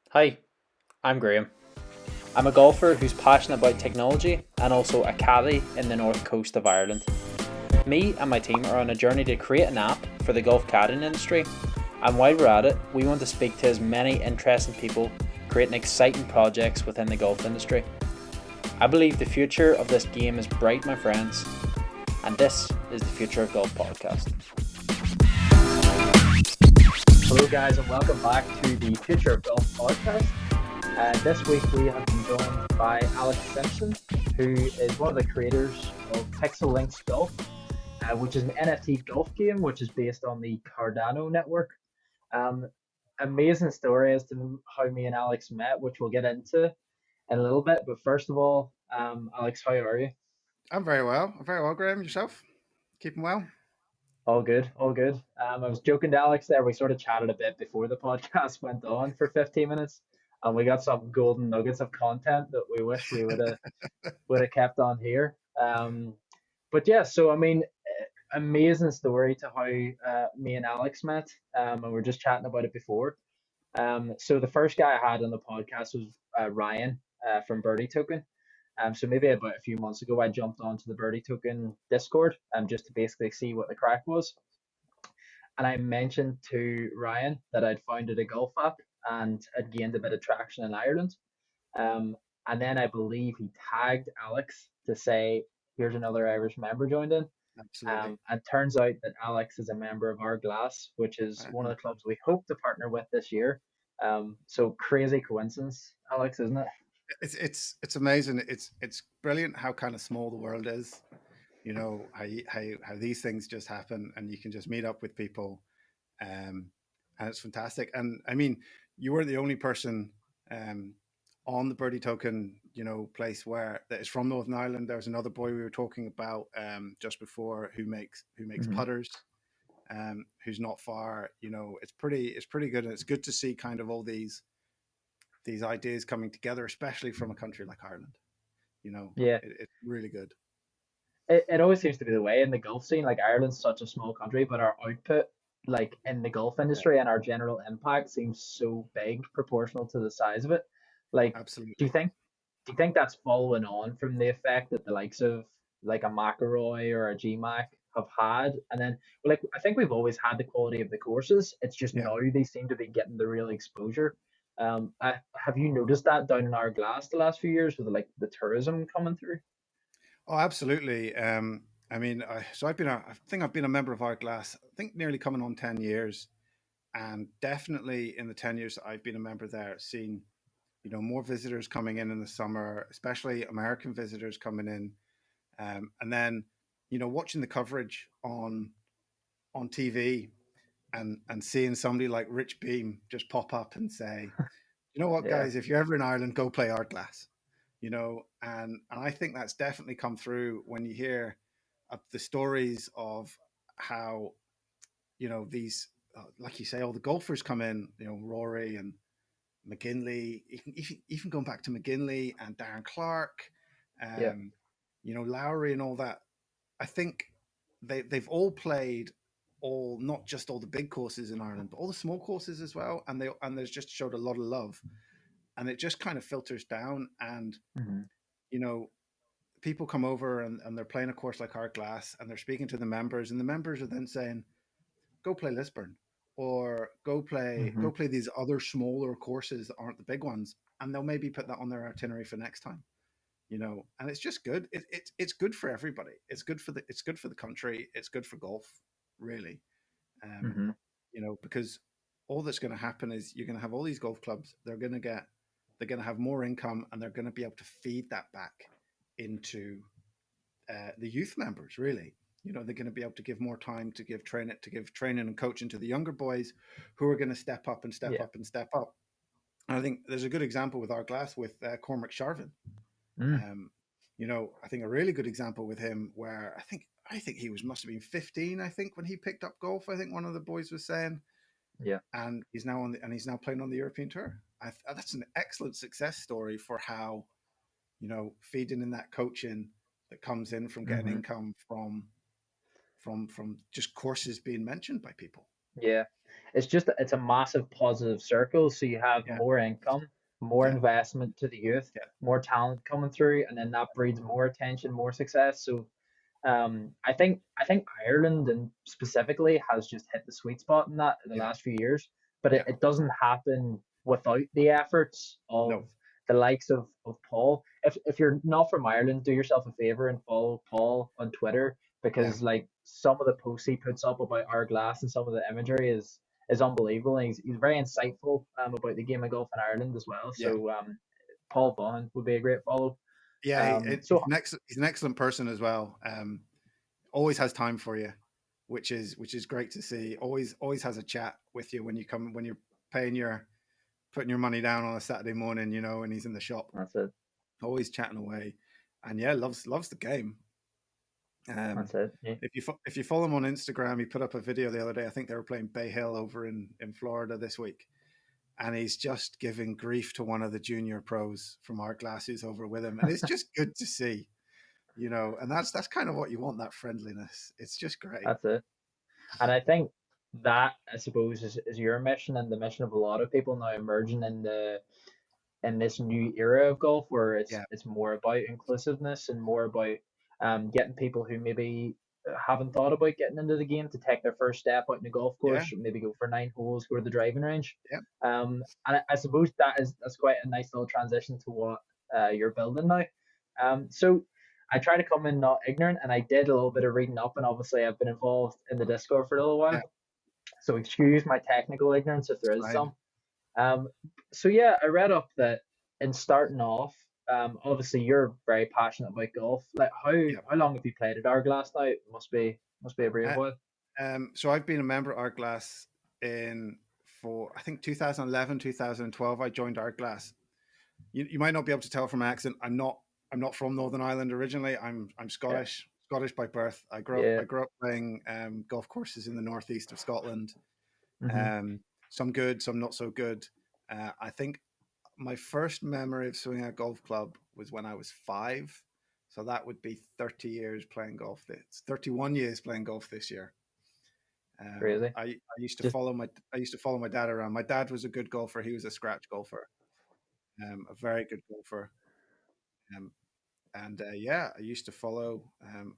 Hi, I'm Graham. I'm a golfer who's passionate about technology and also a caddy in the north coast of Ireland. Me and my team are on a journey to create an app for the golf caddying industry, and while we're at it, we want to speak to as many interesting people creating exciting projects within the golf industry. I believe the future of this game is bright, my friends, and this is the Future of Golf podcast. Hello, guys, and welcome back to the Future of Golf podcast. This week we have been joined by Alex Simpson, who is one of the creators of Pixel Links Golf, which is an NFT golf game which is based on the Cardano network. Amazing story as to how me and Alex met, which we'll get into in a little bit. But first of all, Alex, how are you? I'm very well. I'm very well, Graham. Yourself? Keeping well? All good, all good. I was joking to Alex there. We sort of chatted a bit before the podcast went on for 15 minutes, and we got some golden nuggets of content that we wish we would have kept on here. But yeah, so I mean, amazing story to how me and Alex met, and we were just chatting about it before. So the first guy I had on the podcast was Ryan from Birdie Token. So maybe about a few months ago, I jumped onto the Birdie Token Discord just to basically see what the crack was. And I mentioned to Ryan that I'd founded a golf app and had gained a bit of traction in Ireland. Um, and then I believe he tagged Alex to say, here's another Irish member joined in. Absolutely. And turns out that Alex is a member of Ardglass, which is one of Uh, the clubs we hope to partner with this year. So crazy coincidence, Alex, isn't it? it's amazing. It's brilliant how kind of small the world is. You know how these things just happen, and you can just meet up with people, um, and it's fantastic. And I mean, you weren't the only person um, on the Birdie Token, place where that is from Northern Ireland. There's another boy we were talking about just before who makes Mm-hmm. putters. Who's not far. It's pretty good, and it's good to see kind of all these ideas coming together, especially from a country like Ireland. Yeah, It's really good. it always seems to be the way in the golf scene. Like Ireland's such a small country, but our output, like in the golf Yeah, industry, and our general impact seems so big proportional to the size of it. Like, do you absolutely. think do you think that's following on from the effect that the likes of like a McElroy or a GMAC have had? And then, like, I think we've always had the quality of the courses. It's just Yeah. now they seem to be getting the real exposure. Have you noticed that down in our glass the last few years with like the tourism coming through? Oh, absolutely. I mean, I think I've been a member of Ardglass. I think nearly coming on 10 years, and definitely in the 10 years that I've been a member there, seen more visitors coming in the summer, especially American visitors coming in, and then watching the coverage on TV and seeing somebody like Rich Beam just pop up and say, you know what, Yeah. guys, if you're ever in Ireland, go play Art Glass. And I think that's definitely come through when you hear the stories of how these like you say, all the golfers come in, Rory and McGinley, even going back to McGinley and Darren Clark, Yeah. um, Lowry and all that. I think they've all played all, not just all the big courses in Ireland, but all the small courses as well, and there's just showed a lot of love, and it just kind of filters down, and Hmm. you know people come over and they're playing a course like Art Glass, and they're speaking to the members, and the members are then saying, go play Lisburn, or Hmm. go play these other smaller courses that aren't the big ones, and they'll maybe put that on their itinerary for next time. And it's just good. It's good for everybody. It's good for the country. It's good for golf, really. um, Hmm. because all that's going to happen is you're going to have all these golf clubs. They're going to have more income, and they're going to be able to feed that back into the youth members. Really, they're going to be able to give more time to give training and coaching to the younger boys, who are going to step up and step Yeah. up and step up. And I think there's a good example with our glass with Cormac Sharvin. Mm. um, I think a really good example with him, where I think he must have been 15. I think when he picked up golf, I think one of the boys was saying, Yeah. and he's now playing on the European tour. That's an excellent success story for how feeding in that coaching that comes in from getting Hmm. income from just courses being mentioned by people. Yeah. it's a massive positive circle. So you have Yeah, more income, more yeah, investment to the youth, yeah, more talent coming through, and then that breeds more attention, more success. So I think Ireland and specifically has just hit the sweet spot in that in the yeah, last few years, but yeah. it doesn't happen without the efforts No, of the likes of Paul. If you're not from Ireland, do yourself a favor and follow Paul on Twitter yeah, because like some of the posts he puts up about Ardglass and some of the imagery is unbelievable. And he's very insightful about the game of golf in Ireland as well. yeah, So Paul Vaughan would be a great follow. yeah. So He's an excellent person as well. Always has time for you, which is great to see. Always has a chat with you when you come when you're paying your putting your money down on a Saturday morning, you know, and he's in the shop, that's it. always chatting away, and yeah, loves the game. Um, That's it. Yeah. if you follow him on Instagram, he put up a video the other day. I think they were playing Bay Hill over in Florida this week, and he's just giving grief to one of the junior pros from Ardglass who's over with him, and it's just good to see, you know. And that's kind of what you want, that friendliness. It's just great. That's it. And I think that I suppose is your mission and the mission of a lot of people now emerging in this new era of golf where Yeah, it's more about inclusiveness and more about getting people who maybe haven't thought about getting into the game to take their first step out in the golf yeah, course, maybe go for 9 holes, go to the driving range. yeah. And I suppose that's quite a nice little transition to what you're building now. So I try to come in not ignorant, and I did a little bit of reading up, and obviously I've been involved in the Discord for a little Yeah, while. So excuse my technical ignorance if there it's is fine. some. Um, so yeah, I read up that in starting off, obviously you're very passionate about golf. Like Yeah. how long have you played at Ardglass now? It must be a brave Uh, while. so I've been a member of Ardglass in for I think 2011, 2012. I joined Ardglass. You might not be able to tell from my accent. I'm not from Northern Ireland originally. I'm Yeah, Scottish by birth. yeah. I grew up playing golf courses in the northeast of Scotland. Mhm, Um, some good, some not so good. I think my first memory of swinging a golf club was when I was 5. So that would be 30 years playing golf. It's 31 years playing golf this year. crazy. I used to Just follow my dad around. My dad was a good golfer. He was a scratch golfer, a very good golfer. Um, and yeah, I used to follow.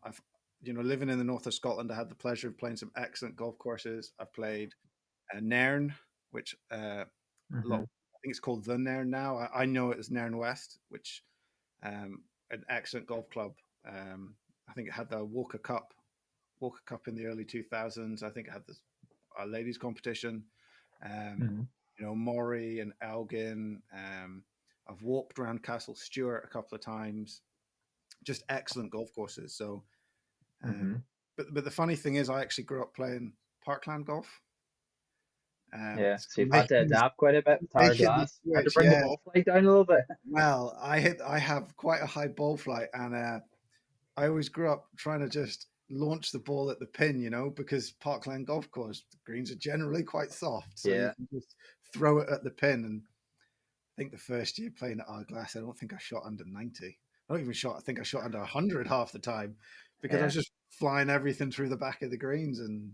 I've living in the north of Scotland, I had the pleasure of playing some excellent golf courses. I've played Nairn, which mhm, I think it's called the Nairn now. I know it as Nairn West, which an excellent golf club. I think it had the Walker Cup in the early 2000s. I think it had this ladies competition. Um, mhm, Moray and Elgin. I've walked around Castle Stewart a couple of times. Just excellent golf courses. So, um, mhm. but the funny thing is, I actually grew up playing parkland golf. Yeah. So So you've had to adapt quite a bit with making the Ardglass. Had to switch, bring the yeah. ball flight down a little bit. Well, I have quite a high ball flight, and I always grew up trying to just launch the ball at the pin, because Parkland Golf Course the greens are generally quite soft, so you Yeah, can just throw it at the pin. And I think the first year playing at Ardglass, I don't think I shot under 90. I don't even shot. I think I shot under 100 half the time because I yeah. was just flying everything through the back of the greens. And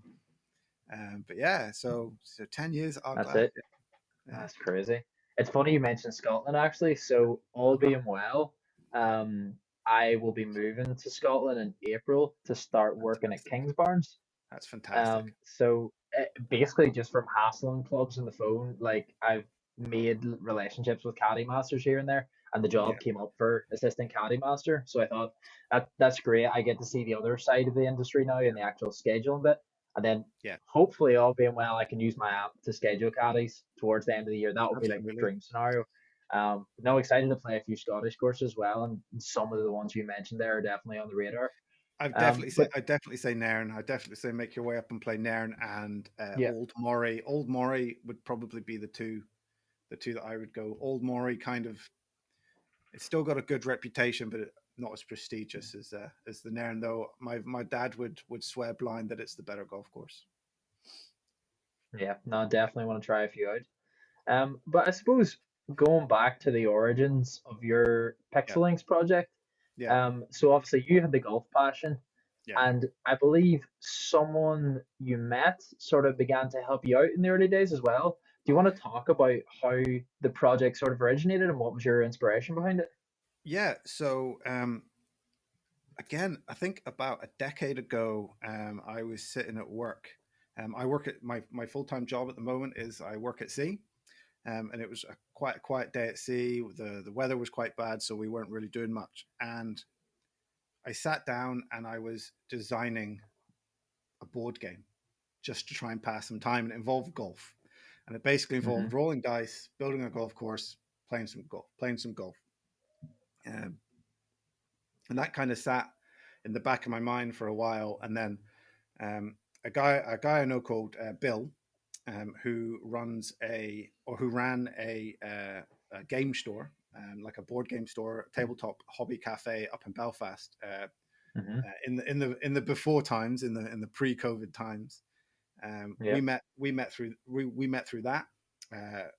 but yeah, so 10 years at That's Ardglass. it. Yeah, That's crazy. It's funny you mentioned Scotland actually. So all being well, um, I will be moving to Scotland in April to start working at fantastic. Kingsbarns. That's fantastic. So basically just from hassling clubs on the phone, like I've made relationships with caddy masters here and there, and the Yeah, job came up for assistant caddy master. So I thought that's great. I get to see the other side of the industry now yeah, and the actual scheduling bit, and then yeah. hopefully all being well, I can use my app to schedule caddies towards the end of the year. That would be like the Absolutely. dream scenario. No, excited to play a few Scottish courses as well, and some of the ones you mentioned there are definitely on the radar. But I definitely say Nairn. I definitely say make your way up and play Nairn and yeah, Old Moray. Old Moray would probably be the two that I would go. Old Moray kind of it's still got a good reputation, but not as prestigious as the Nairn. Though my dad would swear blind that it's the better golf course. yeah, no, definitely want to try a few out. But I suppose going back to the origins of your Yeah, Pixel Links project, yeah, so obviously you had the golf passion, Yeah. And I believe someone you met sort of began to help you out in the early days as well. Do you want to talk about how the project sort of originated and what was your inspiration behind it? Yeah. So again, I think about a decade ago, I was sitting at work. I work at my full time job at the moment is I work at sea, and it was quite a quiet day at sea. The weather was quite bad, so we weren't really doing much. And I sat down and I was designing a board game just to try and pass some time, and it involved golf. And it basically Hmm. involved rolling dice, building a golf course, playing some golf. Um, and that kind of sat in the back of my mind for a while. And then um, a guy I know called Bill, who ran a game store, like a board game store, tabletop hobby cafe up in Belfast, Hmm. in the before times, in the pre-COVID times. Yeah. We met through that,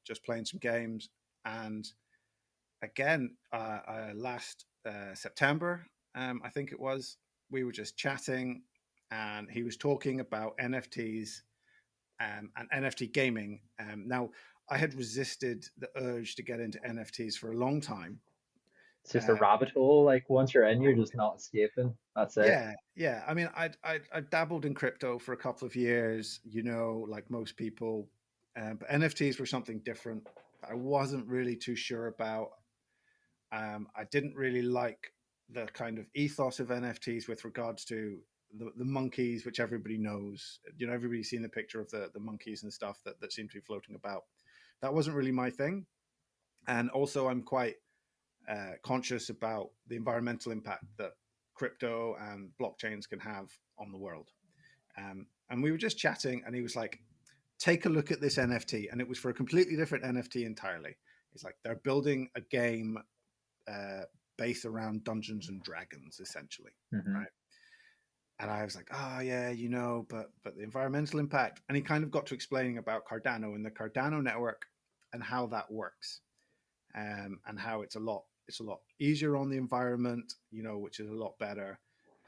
just playing some games. And again, last September, I think it was, we were just chatting, and he was talking about NFTs, and NFT gaming. Now, I had resisted the urge to get into NFTs for a long time. It's just a Uh, rabbit hole. Like once you're in, you're just not escaping. That's it. yeah, yeah. I mean, I dabbled in crypto for a couple of years, like most people, but NFTs were something different. I wasn't really too sure about. I didn't really like the kind of ethos of NFTs with regards to the monkeys, which everybody knows. Everybody's seen the picture of the monkeys and stuff that seem to be floating about. That wasn't really my thing. And also, I'm quite conscious about the environmental impact that crypto and blockchains can have on the world. And we were just chatting, and he was like, take a look at this NFT. And it was for a completely different NFT entirely. It's like they're building a game uh, based around Dungeons and Dragons, essentially, Hmm. right? And I was like, oh yeah, but the environmental impact. And he kind of got to explaining about Cardano and the Cardano network and how that works, and how it's a lot easier on the environment, which is a lot better.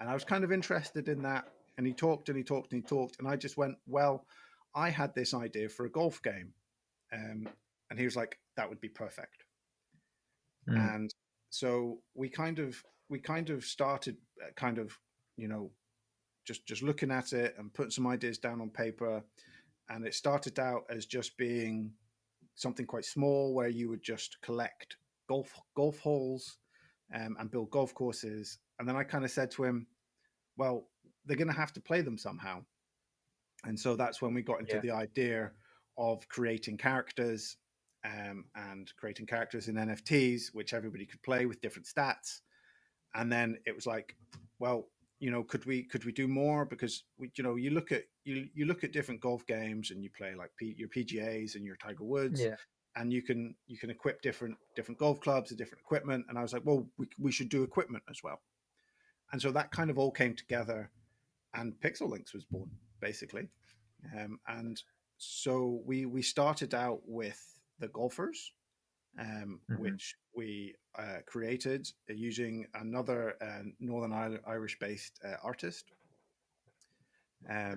And I was kind of interested in that. And he talked and he talked and he talked, and I just went, well, I had this idea for a golf game, um, and he was like, that would be perfect. Mm. And so we kind of started, kind of, you know just looking at it and putting some ideas down on paper. And it started out as just being something quite small, where you would just collect golf holes, and build golf courses. And then I kind of said to him, well, they're going to have to play them somehow. And so that's when we got into Yeah. the idea of creating characters, and creating characters in NFTs, which everybody could play with different stats. And then it was like, well, could we do more? Because you look at different golf games, and you play like your PGAs and your Tiger Woods, Yeah. and you can equip different golf clubs and different equipment. And I was like, well, we should do equipment as well. And so that kind of all came together, and Pixel Links was born, basically. And so we started out with the golfers, Hmm. which we created using another Northern Irish based artist.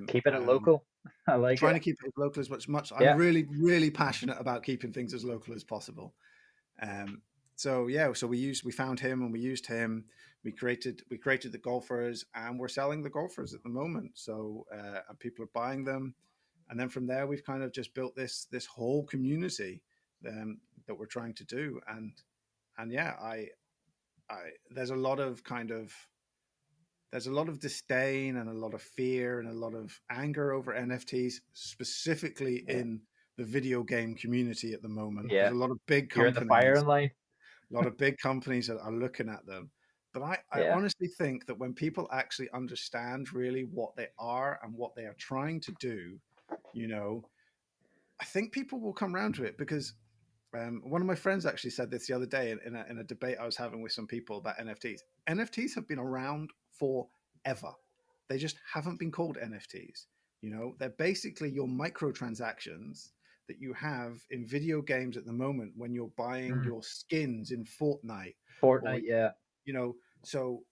Keeping it And local. I like trying it. to keep it as local as much. I'm Yeah. really, really passionate about keeping things as local as possible. Um, so yeah, so we found him and we used him. We created the golfers, and we're selling the golfers at the moment. So and people are buying them, and then from there we've kind of just built this whole community, that we're trying to do. And yeah, I there's a lot of disdain and a lot of fear and a lot of anger over NFTs, specifically Yeah. in the video game community at the moment. There's Yeah. a lot of big You're in the companies firing line. a lot of big companies that are looking at them. But I Yeah. honestly think that when people actually understand really what they are and what they are trying to do, you know, I think people will come around to it. Because one of my friends actually said this the other day in a debate I was having with some people about NFTs. NFTs have been around forever. They just haven't been called NFTs. They're basically your microtransactions that you have in video games at the moment when you're buying Mm. your skins in Fortnite, or Fortnite. Yeah. you know So,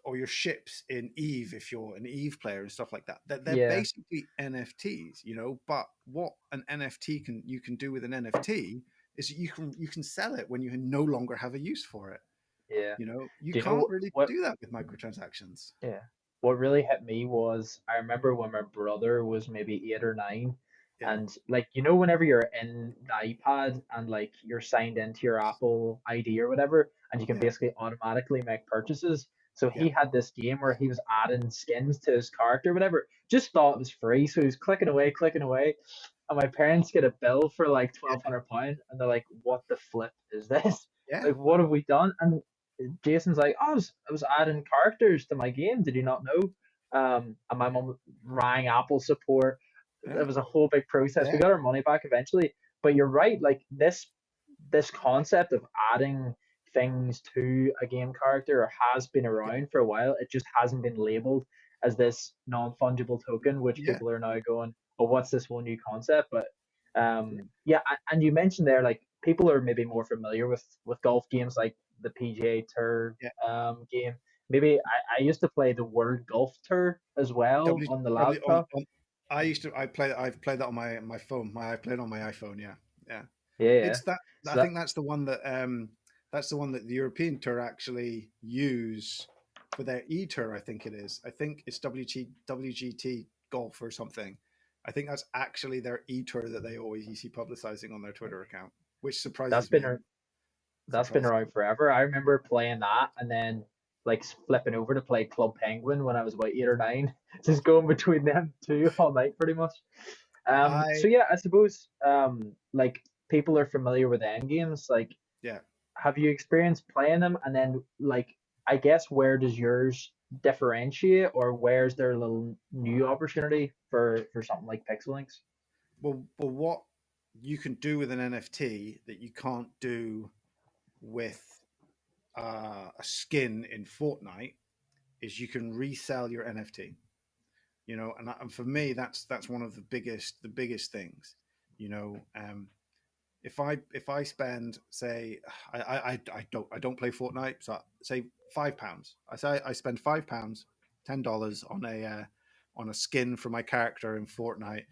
or your ships in Eve, if you're an Eve player and stuff like that, they're Yeah, basically NFTs, but what an NFT you can do with an NFT is you can sell it when you no longer have a use for it. yeah. You Do you can't know really what? do that with microtransactions. Yeah. What really hit me was I remember when my brother was maybe 8 or 9, Yeah. and like whenever you're in the iPad and like you're signed into your Apple ID or whatever, and you can Yeah. basically automatically make purchases. So Yeah. he had this game where he was adding skins to his character, whatever. Just thought it was free, so he was clicking away, and my parents get a bill for like £1,200, and they're like, "What the flip is this? Yeah. Like, what have we done?" And Jason's like, "Oh, I was adding characters to my game. Did you not know?" And my mom rang Apple support. Yeah. It was a whole big process. We Yeah. got our money back eventually. But you're right, like this concept of adding things to a game character has been Yeah. around for a while. It just hasn't been labeled as this non-fungible token, which Yeah. people are now going, "Oh, what's this one new concept?" But Yeah. yeah, and you mentioned there like people are maybe more familiar with golf games like the PGA Tour Yeah. game. Maybe I used to play the World Golf Tour as well W on the probably laptop. I've played that on my phone. I played on my iPhone. Yeah. Yeah. Yeah, yeah. It's that I So that think that's the one that the European Tour actually use for their E Tour. I think it is. I think it's WGT Golf or something. I think that's actually their E Tour that they always you see publicizing on their Twitter account, which that's surprises been me. that's been Surprises me. around forever. I remember playing that and then like flipping over to play Club Penguin when I was about 8 or 9, just going between them two all night pretty much. So I yeah, I suppose like people are familiar with end games. Like, Yeah. have you experienced playing them? And then like I guess where does yours differentiate, or where's there a little new opportunity for something like Pixel Links? Well, what you can do with an NFT that you can't do with a skin in Fortnite is you can resell your NFT. And for me, that's one of the biggest things. You know, if I spend say I don't play Fortnite, so say £5. I say I spend £5, $10 on a skin for my character in Fortnite,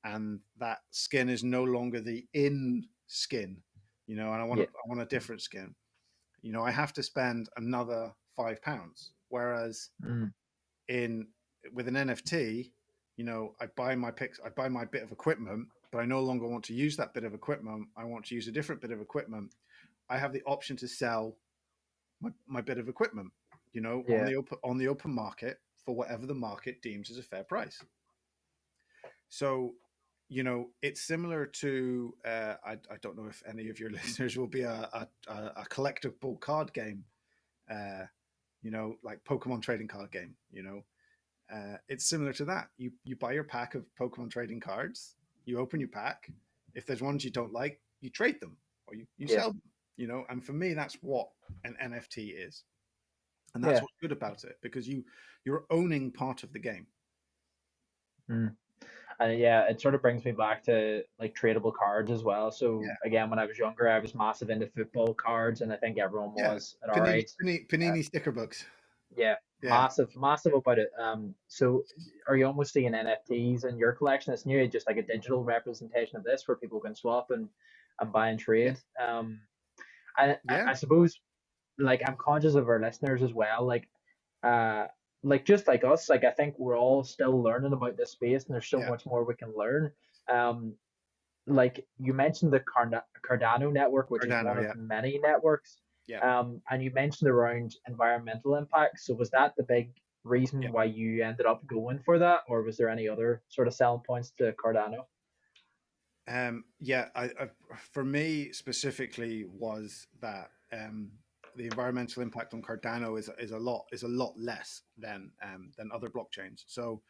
and that skin is no longer the in skin, and Yeah, I want a different skin. I have to spend another £5. Whereas mm, in with an NFT, I buy my bit of equipment, but I no longer want to use that bit of equipment. I want to use a different bit of equipment. I have the option to sell my bit of equipment, yeah, on the open market for whatever the market deems as a fair price. So, it's similar to I don't know if any of your listeners will be a collectible card game, uh, like Pokemon trading card game. It's similar to that. You buy your pack of Pokemon trading cards. You open your pack. If there's ones you don't like, you trade them or you yeah, sell them. And for me, that's what an NFT is, and that's yeah. what's good about it because you're owning part of the game. Mm. And yeah, it sort of brings me back to like tradable cards as well. So Yeah, again, when I was younger, I was massive into football cards, and I think everyone yeah. was at our age. Uh, Panini sticker books. yeah, Yeah, massive about it. So are you almost seeing NFTs in your collection? It's new, just like a digital representation of this where people can swap and buy and yeah, trade. And yeah, I suppose like I'm conscious of our listeners as well. Uh, like just like us, like I think we're all still learning about this space, and there's so yeah. much more we can learn. Um, like you mentioned the Cardano network, which is Cardano. one of Yeah, many networks. yeah, And you mentioned around environmental impact. So was that the big yeah. reason why you ended up going for that, or was there any other sort of selling points to Cardano? Yeah, for me specifically was that the environmental impact on Cardano is a lot less than other blockchains. So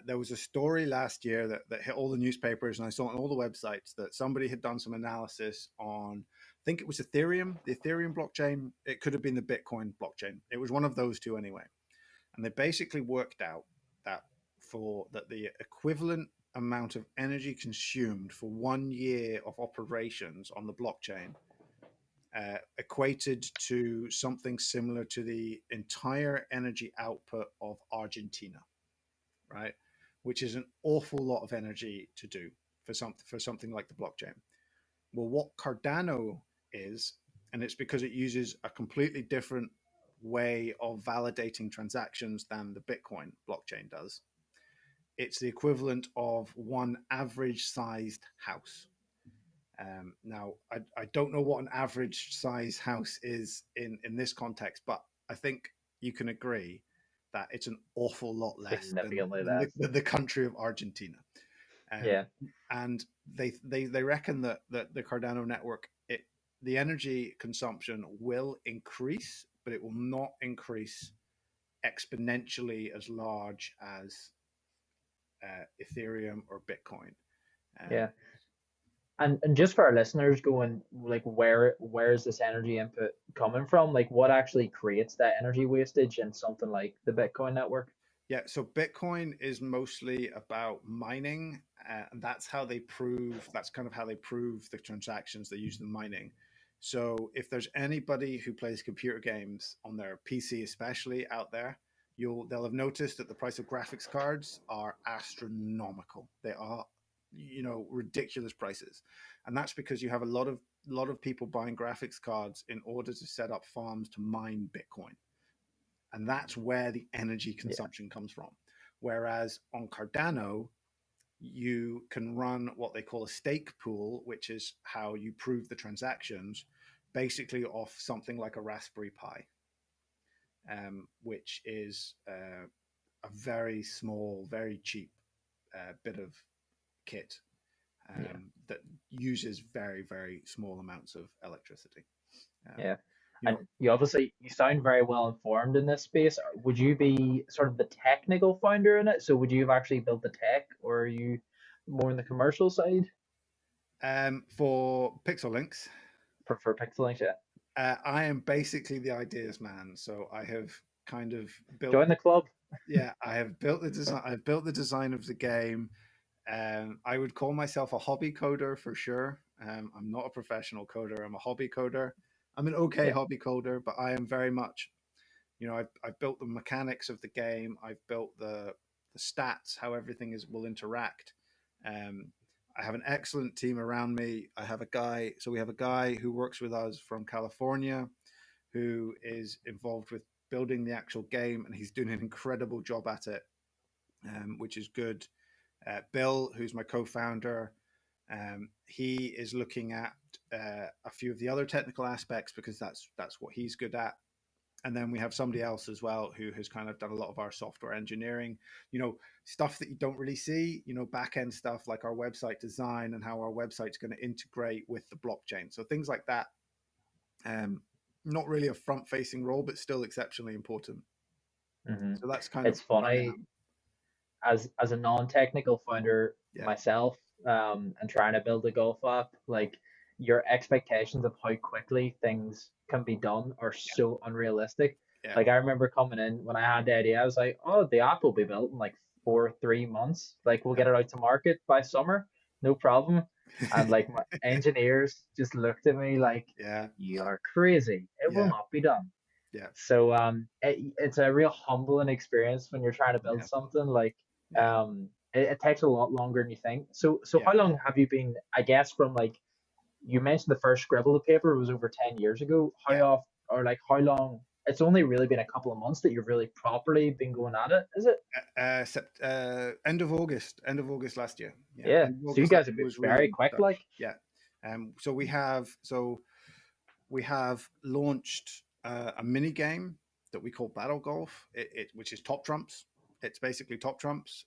there was a story last year that hit all the newspapers, and I saw on all the websites that somebody had done some analysis on. I think it was Ethereum, the Ethereum blockchain. It could have been the Bitcoin blockchain. It was one of those two anyway. And they basically worked out that the equivalent amount of energy consumed for 1 year of operations on the blockchain equated to something similar to the entire energy output of Argentina, right? Which is an awful lot of energy to do for something like the blockchain. Well, what Cardano is, and it's because it uses a completely different way of validating transactions than the Bitcoin blockchain does. It's the equivalent of one average sized house. Now, I don't know what an average size house is in this context, but I think you can agree that it's an awful lot less than, Significantly than, the, less. than the country of Argentina. Yeah. And they reckon that the Cardano network, the energy consumption will increase, but it will not increase exponentially as large as Ethereum or Bitcoin. Yeah. And just for our listeners going like where is this energy input coming from? Like what actually creates that energy wastage in something like the Bitcoin network? Yeah, so Bitcoin is mostly about mining, and that's how they prove. That's kind of how they prove the transactions. They use the mining. So if there's anybody who plays computer games on their PC, especially out there, they'll have noticed that the price of graphics cards are astronomical. They are, ridiculous prices, and that's because you have a lot of people buying graphics cards in order to set up farms to mine Bitcoin, and that's where the energy Yeah. consumption comes from. Whereas on Cardano, you can run what they call a stake pool, which is how you prove the transactions, basically off something like a Raspberry Pi, which is a very small, very cheap bit of kit Yeah. that uses very, very small amounts of electricity. Um, Yeah. you And know, you sound very well informed in this space. Would you be sort of the technical founder in it? So would you have actually built the tech, or are you more on the commercial side for Pixel Links, for Pixelink? Yeah. I am basically the ideas man. So I have kind of built, Join the club. yeah, I have built the design. I've built the design of the game. I would call myself a hobby coder for sure. I'm not a professional coder. I'm a hobby coder. I'm an okay Yeah. hobby coder, but I am very much, I've built the mechanics of the game. I've built the stats, how everything will interact. Um, I have an excellent team around me. We have a guy who works with us from California who is involved with building the actual game, and he's doing an incredible job at it, which is good. Bill, who's my co-founder, he is looking at a few of the other technical aspects because that's what he's good at. And then we have somebody else as well who has kind of done a lot of our software engineering, stuff that you don't really see, back end stuff like our website design and how our website's going to integrate with the blockchain. So things like that. Not really a front facing role, but still exceptionally important. Hmm. So that's kind of It's what I funny am. as a non-technical founder Yeah. myself, and trying to build a golf app, like your expectations of how quickly things can be done are so unrealistic. Yeah. Like I remember coming in when I had the idea, I was like, "Oh, the app will be built in like 3 months. Like we'll Yeah. get it out to market by summer, no problem." And like my engineers just looked at me like, Yeah. "You are crazy. It will Yeah. not be done." Yeah. So it's a real humbling experience when you're trying to build Yeah. something like Yeah. it takes a lot longer than you think. So Yeah. how long have you been? I guess from like you mentioned the first scribble paper was over 10 years ago. How Yeah. off or like how long? It's only really been a couple of months that you've really properly been going at it, is it? End of August last year. Yeah. Yeah. End of So you August last guys have year been was really very when we quick, started. like. Yeah. So we have launched a mini game that we call Battle Golf, which is Top Trumps. It's basically Top Trumps,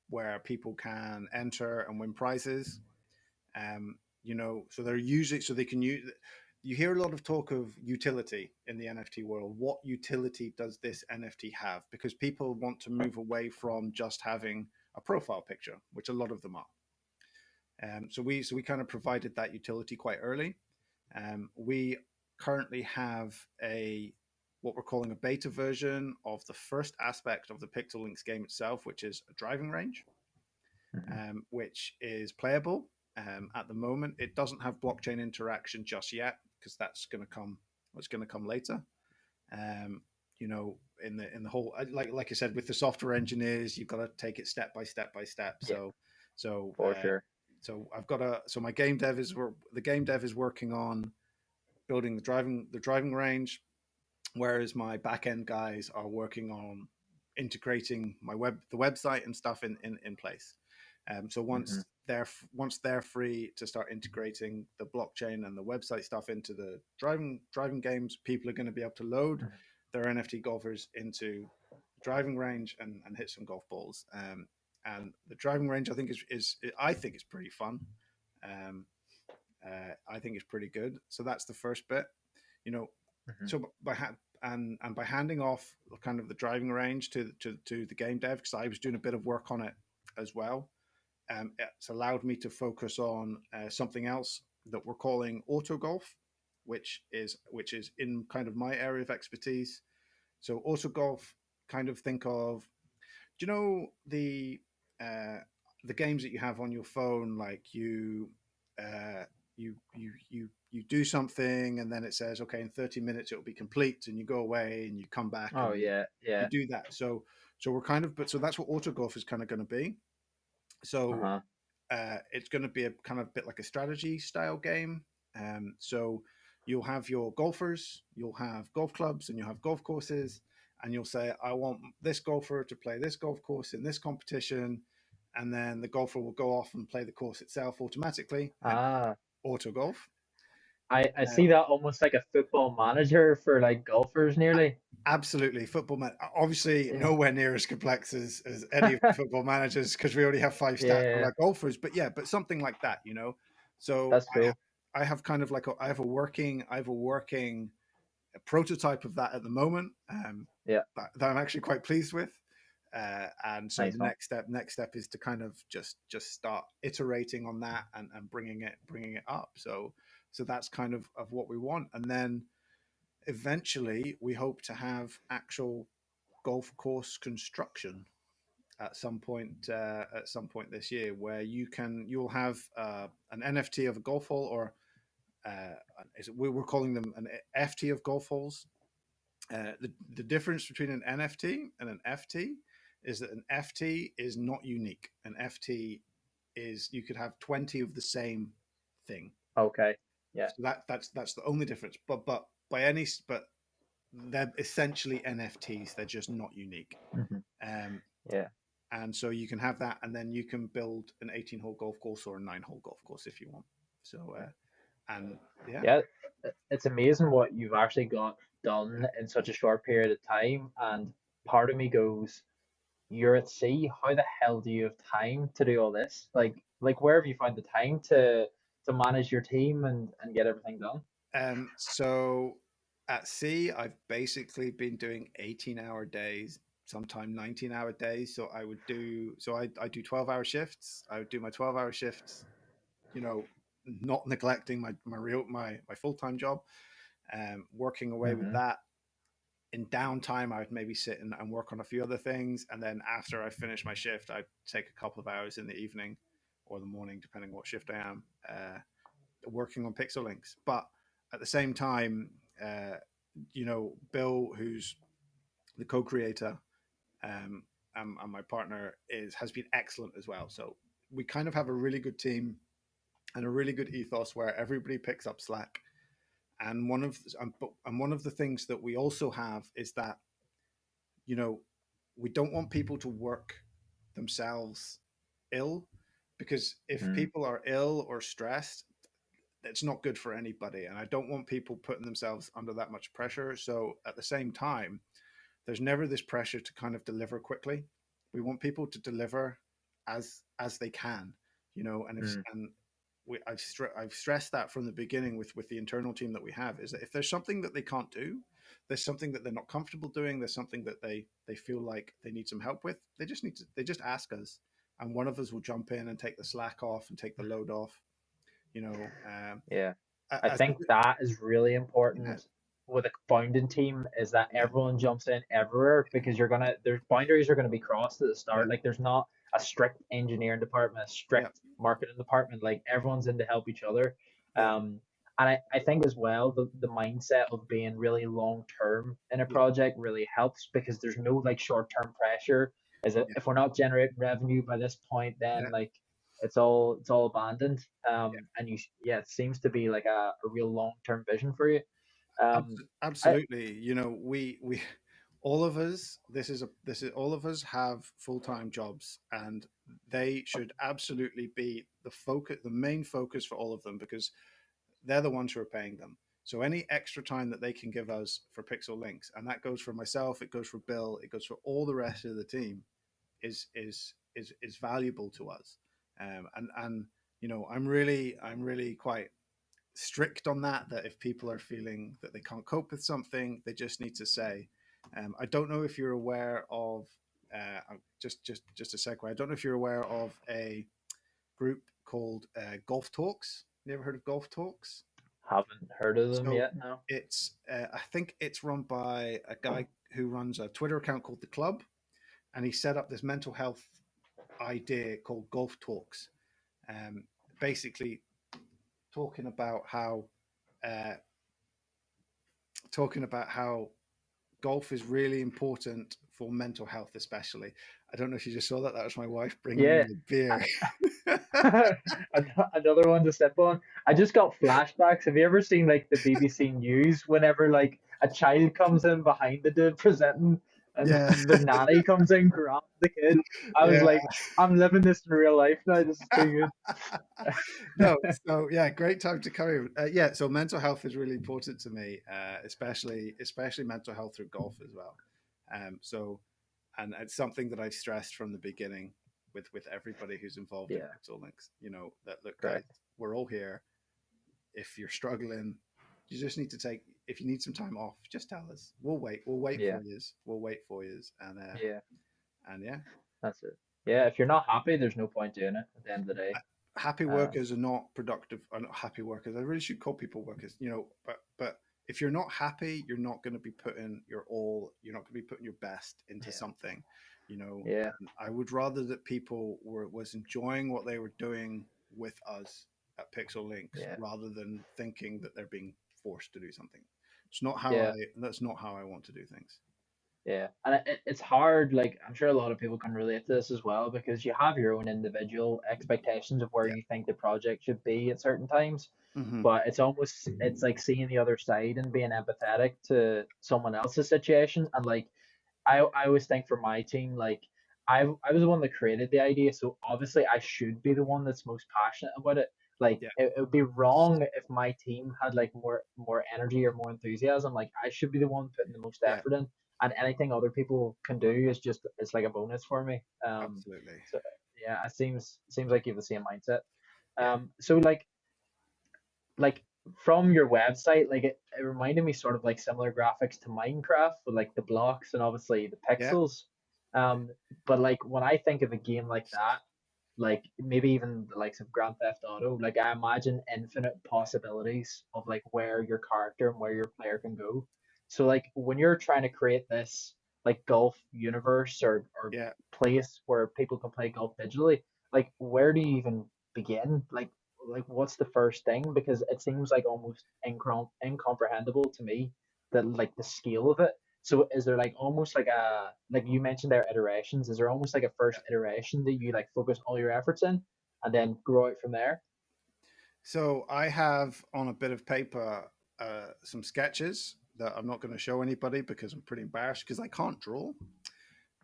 where people can enter and win prizes. So they're using, so they can use. You hear a lot of talk of utility in the NFT world. What utility does this NFT have? Because people want to move away from just having a profile picture, which a lot of them are. So we kind of provided that utility quite early. We currently have what we're calling a beta version of the first aspect of the Pixel Links game itself, which is a driving range, Mhm. which is playable at the moment. It doesn't have blockchain interaction just yet. because that's going to come. What's going to come later? Um, you know, in the whole, like I said, with the software engineers, you've got to take it step by step by step. Yeah, So for sure. so I've got a so my game dev is working on building the driving range, whereas my back end guys are working on integrating the website and stuff in place. So Hmm. once they're free to start integrating the blockchain and the website stuff into the driving games, people are going to be able to load their NFT golfers into the driving range and hit some golf balls. And the driving range, I think is pretty fun. Um, I think it's pretty good. So that's the first bit. You know, Hmm. so by handing off kind of the driving range to the game dev, because I was doing a bit of work on it as well. It's allowed me to focus on something else that we're calling auto golf, which is in kind of my area of expertise. So auto golf, kind of think of, do you know the games that you have on your phone, like you do something and then it says, okay, in 30 minutes it'll be complete, and you go away and you come back Oh and you yeah, you yeah. do that. So we're kind of, but so that's what auto golf is kind of going to be. So Uh-huh. it's going to be a kind of bit like a strategy style game. So you'll have your golfers, you'll have golf clubs, and you'll have golf courses, and you'll say, I want this golfer to play this golf course in this competition, and then the golfer will go off and play the course itself automatically, hence Ah, auto golf. I Uh, see that almost like a football manager for like golfers nearly. Absolutely, obviously Yeah. nowhere near as complex as any of the football managers, because we already have five stats on Yeah, our golfers. But yeah, but something like that, you know. So that's cool. I have kind of like I have a working prototype of that at the moment, Yeah, that I'm actually quite pleased with. And so nice the one. next step is to kind of just start iterating on that and bringing it up. So that's kind of what we want, and then eventually we hope to have actual golf course construction at some point this year, where you'll have an NFT of a golf hole, or uh, we're calling them an FT of golf holes. The difference between an NFT and an FT is that an FT is not unique. An FT is, you could have 20 of the same thing. Okay. Yeah. So that's the only difference. But they're essentially NFTs. They're just not unique. Hmm. Um, Yeah. and so you can have that, and then you can build an 18-hole golf course or a 9-hole golf course if you want. So and yeah, Yeah. It's amazing what you've actually got done in such a short period of time. And part of me goes, you're at sea. How the hell do you have time to do all this? Like where have you found the time to manage your team and get everything done? so at sea, I've basically been doing 18-hour days, sometime 19-hour days. I do 12-hour shifts. I would do my 12-hour shifts, you know, not neglecting my full-time job, working away with Hmm. that. In downtime, I would maybe sit and work on a few other things, and then after I finish my shift, I take a couple of hours in the evening or the morning, depending on what shift I am, working on pixel links. But at the same time, uh, Bill, who's the co-creator, um, and my partner, has been excellent as well. So we kind of have a really good team and a really good ethos where everybody picks up slack. And one of the things that we also have is that, you know, we don't want people to work themselves ill, because if Hmm. people are ill or stressed, it's not good for anybody. And I don't want people putting themselves under that much pressure. So at the same time, there's never this pressure to kind of deliver quickly. We want people to deliver as they can, you know. And if Hmm. and I've stressed that from the beginning with the internal team that we have, is that if there's something that they can't do, there's something that they're not comfortable doing, there's something that they feel like they need some help with, they just ask us, and one of us will jump in and take the slack off and take the load off, you know. Yeah. I As think that is really yeah, important with a founding team is that yeah, everyone jumps in everywhere because there's boundaries are gonna be crossed at the yeah, start. Like there's not a strict engineering department, a yeah, strict marketing department. Like everyone's in to help each other. yeah, Um, And I think as well the mindset of being really long term in a Yeah, project really helps because there's no like short term pressure. Is it yeah, if we're not generating revenue by this point, yeah, then like it's all abandoned. yeah. And yeah, it seems to be like a real long term vision for you. I Absolutely. You know, we all of us. This is all of us have full time jobs, and they should absolutely be the focus, the main focus for all of them, because they're the ones who are paying them. So any extra time that they can give us for Pixel Links, and that goes for myself, it goes for Bill, it goes for all the rest of the team, is valuable to us. And you know, I'm really quite strict on that. That if people are feeling that they can't cope with something, they just need to say. I don't know if you're aware of. Just a segue. I don't know if you're aware of a group called Golf Talks. You ever heard of Golf Talks? haven't heard of them So yet. No. I think it's run by a guy who runs a Twitter account called The Club, and he set up this mental health idea called Golf Talks. Um, Basically, talking about how uh, talking about how golf is really important for mental health, especially. I don't know if you just saw that. That was my wife bringing Yeah. me a beer. Another one to step on. I just got flashbacks. Have you ever seen like the BBC News whenever like a child comes in behind the dude presenting and Yeah, the nanny comes in, grabs the kid? I was yeah. like, I'm living this in real life now. This is too No, good. so yeah, great time to come here. Yeah, so mental health is really important to me, especially mental health through golf as well. So, and it's something that I've stressed from the beginning with everybody who's involved in Yeah, Pixel Links. You know that, look, guys, correct. we're all here. If you're struggling, you just need to take. If you need some time off, just tell us. We'll wait. We'll wait Yeah, for you. We'll wait for you. yeah, And yeah, that's it. Yeah, if you're not happy, there's no point doing it at the end of the day. happy Um, workers are not productive, are not happy workers. I really should call people workers, you know, but if you're not happy, you're not going to be putting your all, you're not going to be putting your best into yeah, something, you know. yeah, And I would rather that people was enjoying what they were doing with us at Pixel Links yeah. rather than thinking that they're being forced to do something. Yeah. That's not how I want to do things. Yeah, and it's hard. Like I'm sure a lot of people can relate to this as well because you have your own individual expectations of where Yeah. you think the project should be at certain times, Hmm. but it's like seeing the other side and being empathetic to someone else's situation. And like I always think for my team, like I was the one that created the idea, so obviously I should be the one that's most passionate about it. Like Yeah. it would be wrong if my team had like more energy or more enthusiasm. Like I should be the one putting the most Yeah. effort in, and anything other people can do is just it's like a bonus for me. Absolutely. So yeah, it seems like you have the same mindset. Yeah. So like from your website, like it reminded me sort of like similar graphics to Minecraft with like the blocks and obviously the Yeah. pixels. Um, but like when I think of a game like that, like maybe even the likes of Grand Theft Auto, like I imagine infinite possibilities of like where your character and where your player can go. So like when you're trying to create this like golf universe or Yeah. place where people can play golf digitally, like where do you even begin? Like what's the first thing? Because it seems like almost incomprehensible to me that like the scale of it. So is there like almost like you mentioned there iterations? Is there almost like a first iteration that you like focus all your efforts in and then grow out from there? So I have on a bit of paper some sketches that I'm not going to show anybody because I'm pretty embarrassed because I can't draw,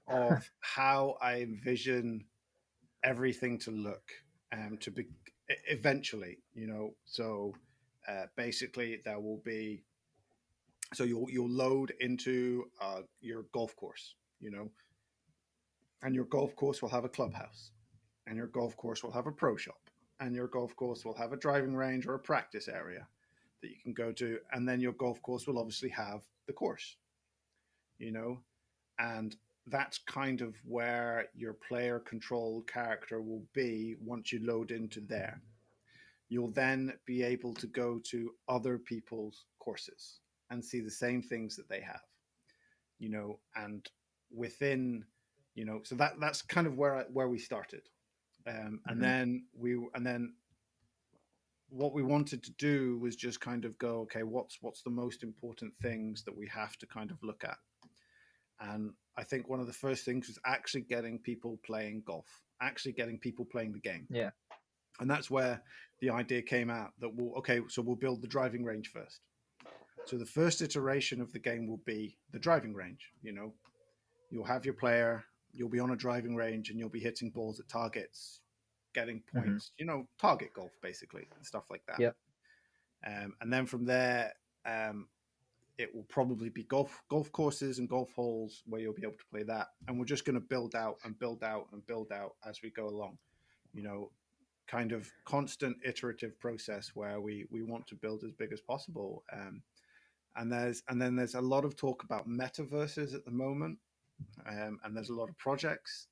of how I envision everything to look to be eventually, you know. So basically, there will be, so you'll load into your golf course, you know, and your golf course will have a clubhouse, and your golf course will have a pro shop, and your golf course will have a driving range or a practice area that you can go to, and then your golf course will obviously have the course, you know. And that's kind of where your player controlled character will be once you load into there. You'll then be able to go to other people's courses and see the same things that they have, you know. And within, you know, so that's kind of where we started. And Hmm. then what we wanted to do was just kind of go, okay, what's the most important things that we have to kind of look at? And I think one of the first things was actually getting people playing golf, actually getting people playing the game. Yeah. And that's where the idea came out that we'll build the driving range first. So the first iteration of the game will be the driving range. You'll have your player, you'll be on a driving range, and you'll be hitting balls at targets, getting Mm-hmm. points, target golf basically, and stuff like that. Yep. And then from there, it will probably be golf courses and golf holes where you'll be able to play that. And we're just going to build out and build out and build out as we go along. Kind of constant iterative process where we want to build as big as possible. And then there's a lot of talk about metaverses at the moment, and there's a lot of projects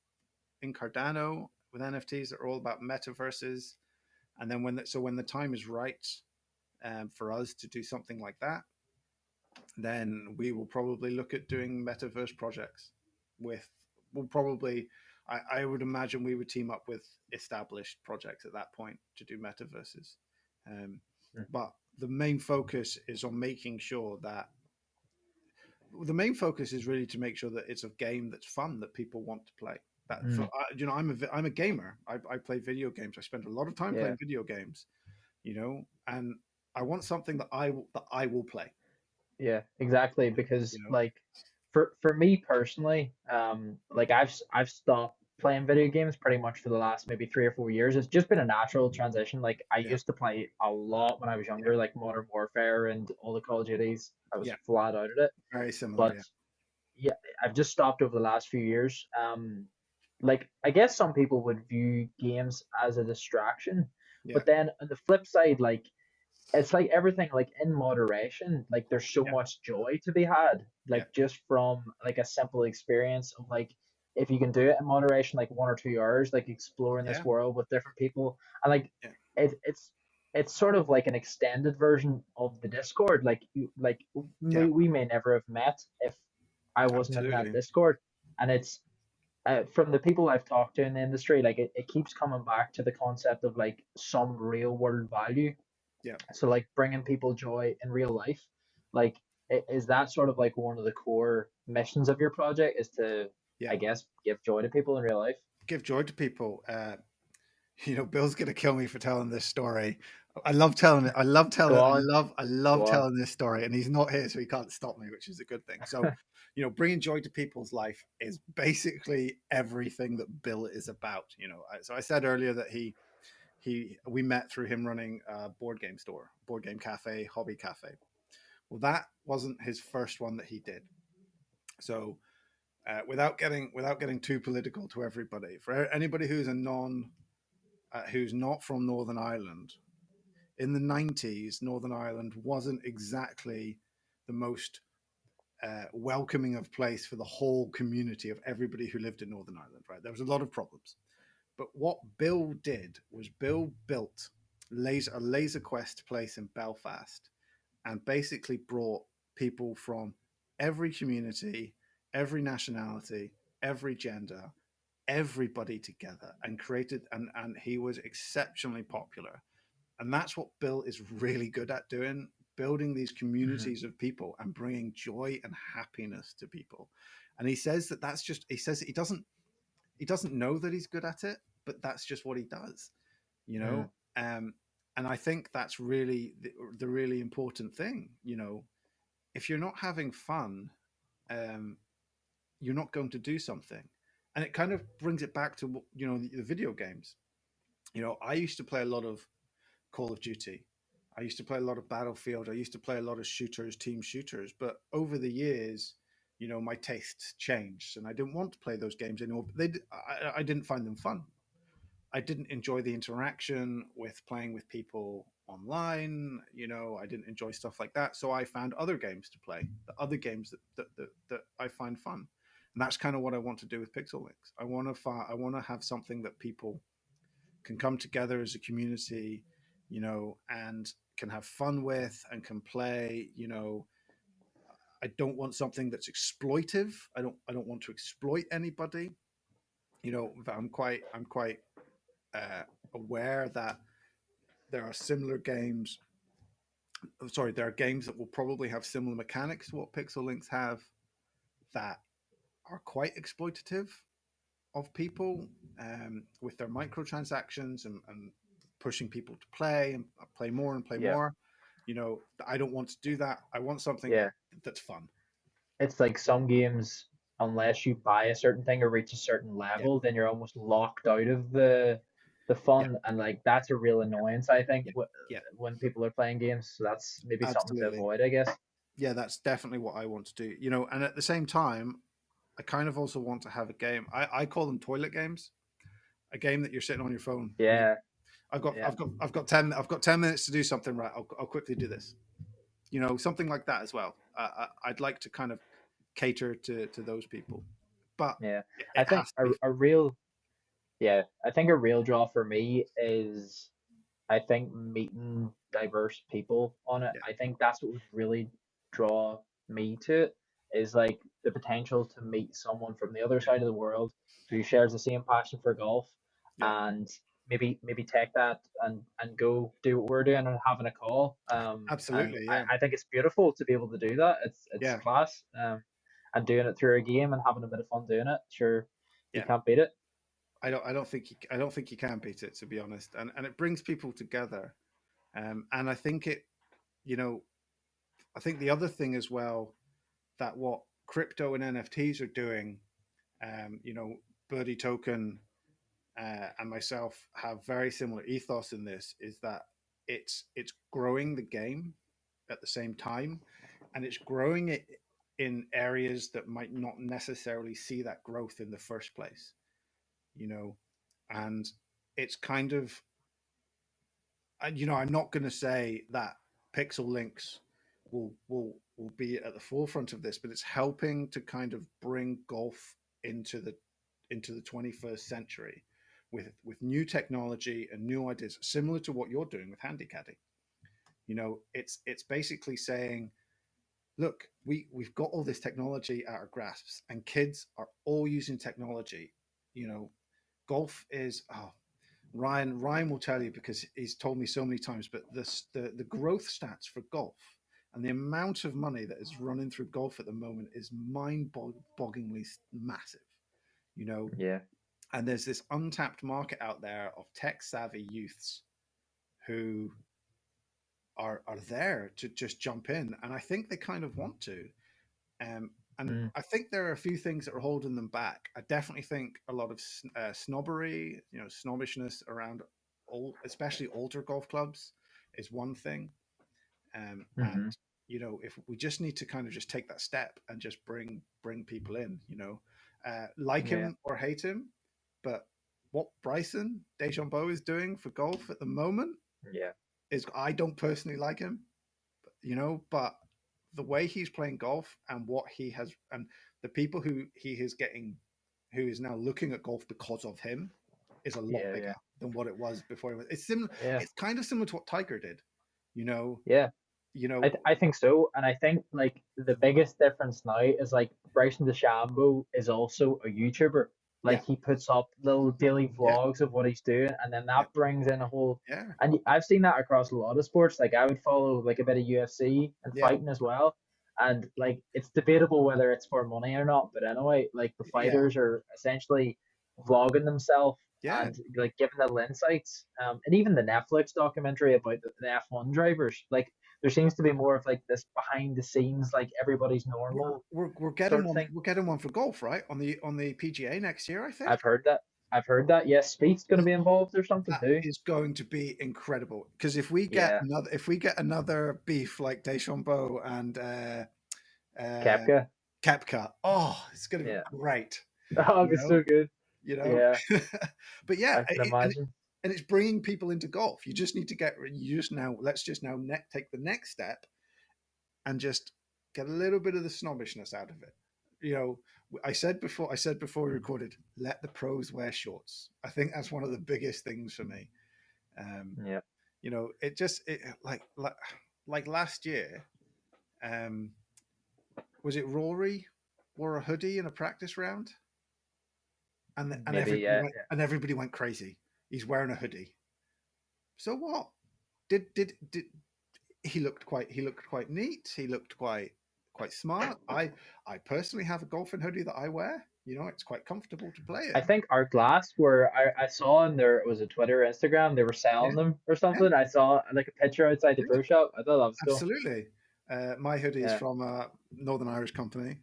in Cardano with NFTs that are all about metaverses. And then when the time is right for us to do something like that, then we will probably look at doing metaverse projects. I would imagine we would team up with established projects at that point to do metaverses. But the main focus is on making sure that the main focus is really to make sure that it's a game that's fun, that people want to play. I'm a gamer. I play video games. I spend a lot of time Yeah. playing video games, and I want something that I will play. Yeah, exactly. Because You know, like for me personally, like I've stopped playing video games pretty much for the last maybe 3 or 4 years. It's just been a natural transition. Like I yeah, used to play a lot when I was yeah, younger, like Modern Warfare and all the Call of Duties. I was yeah. flat out at it. Very similar. But Yeah, yeah, I've just stopped over the last few years. Like I guess some people would view games as a distraction, yeah, but then on the flip side, like it's like everything like in moderation, like there's so yeah, much joy to be had, yeah, like just from like a simple experience of like if you can do it in moderation, like 1 or 2 hours, like exploring this yeah, world with different people. And like yeah. it's sort of like an extended version of the Discord. Like Yeah, we may never have met if I wasn't in that absolutely. Discord. And it's from the people I've talked to in the industry, like it keeps coming back to the concept of like some real world value. Yeah, So like bringing people joy in real life, like is that sort of like one of the core missions of your project is to, yeah. I guess, give joy to people in real life? Give joy to people. Bill's gonna kill me for telling this story. I love telling it. I love telling Go it. on, I love go on. telling this story, and he's not here, so he can't stop me, which is a good thing. So, bringing joy to people's life is basically everything that Bill is about. So I said earlier that we met through him running a board game store, board game cafe, hobby cafe. Well, that wasn't his first one that he did. So without getting too political to everybody, for anybody who's not from Northern Ireland, in the 90s, Northern Ireland wasn't exactly the most welcoming of place for the whole community of everybody who lived in Northern Ireland. Right, there was a lot of problems. But what Bill did was Bill built a Laser Quest place in Belfast and basically brought people from every community, every nationality, every gender, everybody together and created, and he was exceptionally popular. And that's what Bill is really good at doing, building these Hmm. communities of people and bringing joy and happiness to people. And he says he says that he doesn't know that he's good at it, but that's just what he does, you Hmm. know. And I think that's really the really important thing. If you're not having fun, um, you're not going to do something. And it kind of brings it back to the video games. I used to play a lot of Call of Duty. I used to play a lot of Battlefield. I used to play a lot of shooters, team shooters. But over the years, my tastes changed, and I didn't want to play those games anymore. I didn't find them fun. I didn't enjoy the interaction with playing with people online. I didn't enjoy stuff like that. So I found other games to play, the other games that I find fun. And that's kind of what I want to do with Pixel Links. I want to have something that people can come together as a community, and can have fun with and can play. I don't want something that's exploitive. I don't want to exploit anybody. I'm quite aware that there are similar games. Sorry, there are games that will probably have similar mechanics to what Pixel Links have that are quite exploitative of people, with their microtransactions and pushing people to play and play more and play Yeah. more. You know, I don't want to do that. I want something Yeah. that's fun. It's like some games, unless you buy a certain thing or reach a certain Yeah, level, then you're almost locked out of the yeah, fun, and like that's a real annoyance, I think, yeah, yeah. when people are playing games. So that's maybe something to Absolutely. avoid, I guess. Yeah, that's definitely what I want to do. You know, and at the same time, I kind of also want to have a game. I call them toilet games. A game that you're sitting on your phone. And Yeah. Yeah. I've got 10 minutes to do something. Right, I'll quickly do this. You know, something like that as well. I'd like to kind of cater to those people, but Yeah. I it think has to be. a real yeah, I think a real draw for me is, I think, meeting diverse people on it. Yeah, I think that's what would really draw me to it, is like the potential to meet someone from the other side of the world who shares the same passion for golf, yeah, and maybe take that and go do what we're doing and having a call. And absolutely. Yeah, I think it's beautiful to be able to do that. It's yeah, class. And doing it through a game and having a bit of fun doing it. Sure, you yeah. can't beat it. I don't think you can beat it, to be honest. And it brings people together. And I think it, you know, I think the other thing as well, that what crypto and NFTs are doing, you know, Birdie Token and myself have very similar ethos in this, is that it's growing the game at the same time, and it's growing it in areas that might not necessarily see that growth in the first place, you know. And it's kind of, you know, I'm not going to say that Pixel Links will be at the forefront of this, but it's helping to kind of bring golf into the 21st century with new technology and new ideas, similar to what you're doing with Handycaddy. You know, it's basically saying, look, we've got all this technology at our grasps, and kids are all using technology. You know, golf is, oh, Ryan will tell you because he's told me so many times. But the growth stats for golf and the amount of money that is running through golf at the moment is mind-bogglingly massive. You know, Yeah. and there's this untapped market out there of tech-savvy youths who are there to just jump in, and I think they kind of want to. And Mm, I think there are a few things that are holding them back. I definitely think a lot of snobbery, you know, snobbishness around especially older golf clubs, is one thing. And mm-hmm. you know, if we just need to kind of just take that step and just bring people in, you know, like Yeah. him or hate him, but what Bryson DeChambeau is doing for golf at the moment Yeah. is, I don't personally like him, you know, but the way he's playing golf and what he has, and the people who he is getting, who is now looking at golf because of him, is a lot Yeah. bigger Yeah. than what it was before. It's similar. Yeah. It's kind of similar to what Tiger did, you know. Yeah. You I know, I think so, and I think like the biggest difference now is like Bryson DeChambeau is also a YouTuber. yeah, Like he puts up little daily yeah, vlogs of what he's doing, and then yeah, that brings in a whole. yeah, And I've seen that across a lot of sports. Like I would follow like a bit of UFC and yeah, fighting as well, and like it's debatable whether it's for money or not. But anyway, like the yeah, fighters are essentially vlogging themselves yeah. and like giving little insights. And even the Netflix documentary about the F1 drivers, like there seems to be more of like this behind the scenes, like everybody's normal We're getting sort of one. thing. We're getting one for golf, right? On the PGA next year, I think. I've heard that. I've heard that. Yes, Speed's going to be involved or something That too. is going to be incredible, because Yeah, if we get another beef like Deschambeau and uh, Kepka. Kepka, oh, it's going to be Yeah. great, Oh, you it's know, so good. you know. Yeah, But yeah, I can imagine. and it's bringing people into golf. You just need to let's just now take the next step and just get a little bit of the snobbishness out of it. You know, I said before we recorded, let the pros wear shorts. I think that's one of the biggest things for me. Um, Yeah. you know, it like last year, um, was it Rory wore a hoodie in a practice round, and Maybe. Yeah. everybody went crazy. He's wearing a hoodie. So what? did he looked quite neat. He looked quite smart. I personally have a golfing hoodie that I wear. You know, it's quite comfortable to play I in. think Ardglass were I saw on their, was it Twitter, Instagram, they were Yeah, selling them or yeah, something. I saw like a picture outside the yeah, pro shop. I thought that was cool. absolutely. My hoodie is Yeah, from a Northern Irish company,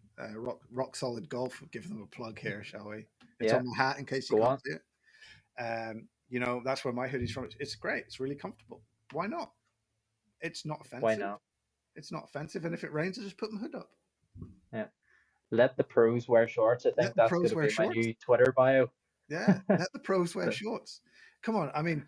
Rock Solid Golf. We'll give them a plug here, shall we? It's yeah. on my hat in case you Go can't on. see it. You know, that's where my hoodie's from. It's great. It's really comfortable. Why not? It's not Why offensive. not? It's not offensive. And if it rains, I just put my hood up. Yeah. Let the pros wear shorts. I Let think the that's pros going to wear be my shorts. new Twitter bio. Yeah, let the pros wear shorts. Come on. I mean,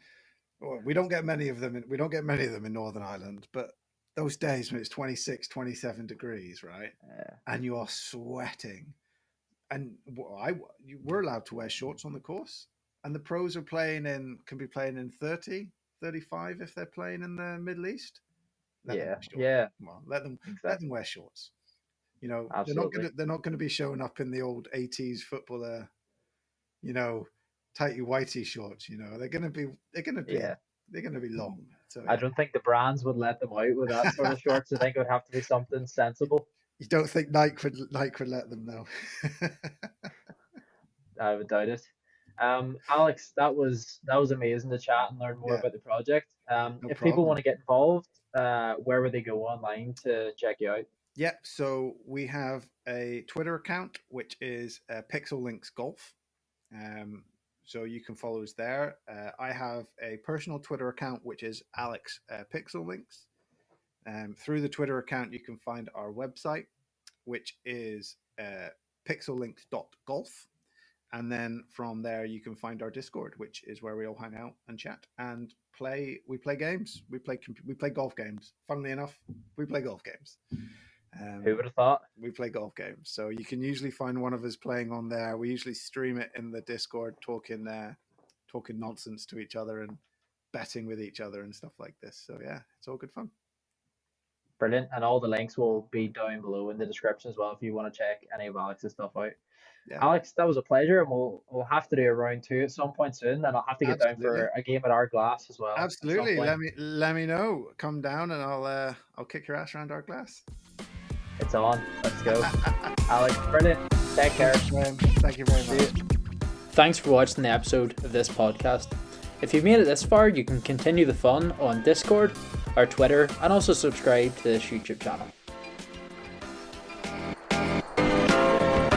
well, we don't get many of them. We don't get many of them in Northern Ireland, but those days when it's 26, 27 degrees, right? Yeah. And you are sweating. And we're allowed to wear shorts on the course. And the pros are can be playing in 30, 35 if they're playing in the Middle East. Let them Yeah. wear shorts. Yeah. Come on, let them Exactly. wear shorts. You know, Absolutely. they're not gonna be showing up in the old 80s footballer, you know, tighty whitey shorts, you know. Yeah. They're gonna be long. So I yeah. don't think the brands would let them out with that sort of shorts. I think it would have to be something sensible. You don't think Nike would let them know? I would doubt it. Alex, that was amazing to chat and learn more Yeah, about the project. no If people problem. want to get involved, where would they go online to check you out? Yeah, so we have a Twitter account which is Pixel Links Golf. Um, so you can follow us there. I have a personal Twitter account which is Alex Pixel Links. Through the Twitter account, you can find our website, which is pixellinks.golf. And then from there, you can find our Discord, which is where we all hang out and chat and play. We play games. We play golf games. Funnily enough, we play golf games. Who would have thought? We play golf games, so you can usually find one of us playing on there. We usually stream it in the Discord, talking nonsense to each other and betting with each other and stuff like this. So yeah, it's all good fun. Brilliant. And all the links will be down below in the description as well if you want to check any of Alex's stuff out. Yeah, Alex, that was a pleasure, and we'll have to do a round two at some point soon, and I'll have to get down absolutely. for a game at Ardglass as well at some Absolutely. point. Let me know. Come down and I'll kick your ass around Ardglass. It's on. Let's go. Alex, brilliant. Take care. Thank you very much. Thanks for watching the episode of this podcast. If you've made it this far, you can continue the fun on Discord, our Twitter, and also subscribe to this YouTube channel.